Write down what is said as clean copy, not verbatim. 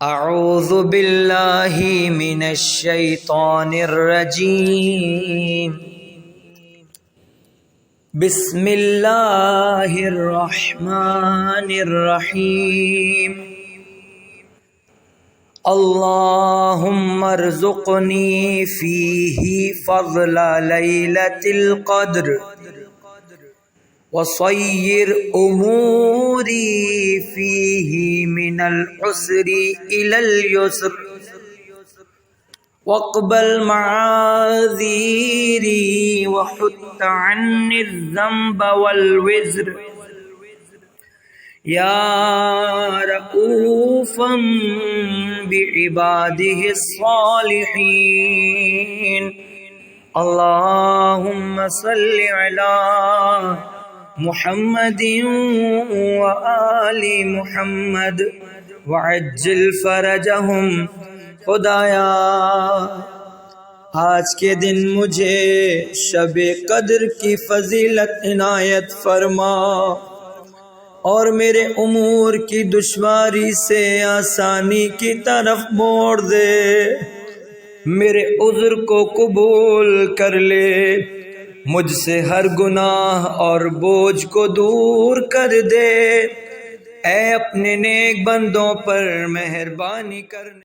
अऊज़ु बिल्लाहि मिनश शैतानिर रजीम। बिस्मिल्लाहिर रहमानिर रहीम। अल्लाहुम्मा अर्ज़ुक़नी फ़ीही फ़ज़्ला लैलतिल क़द्र वसय्यिर उमूरी फ़ीही मिनल उसरी इलल युस्र वक़्बल मआज़ीरी वहुत्त अन्नि ज़ंब वल विज़्र या रऊफ़म बिइबादिहि स्सालिहीन। अल्लाहुम्मा सल्लि अला मुहम्मदिन व आलि मुहम्मद वअज्जिल फरजहुम। खुदाया, आज के दिन मुझे शब-ए कद्र की फजीलत इनायत फरमा और मेरे उमूर की दुश्वारी से आसानी की तरफ मोड़ दे। मेरे उज़्र को कबूल कर ले, मुझसे हर गुनाह और बोझ को दूर कर दे। ऐ अपने नेक बंदों पर मेहरबानी कर।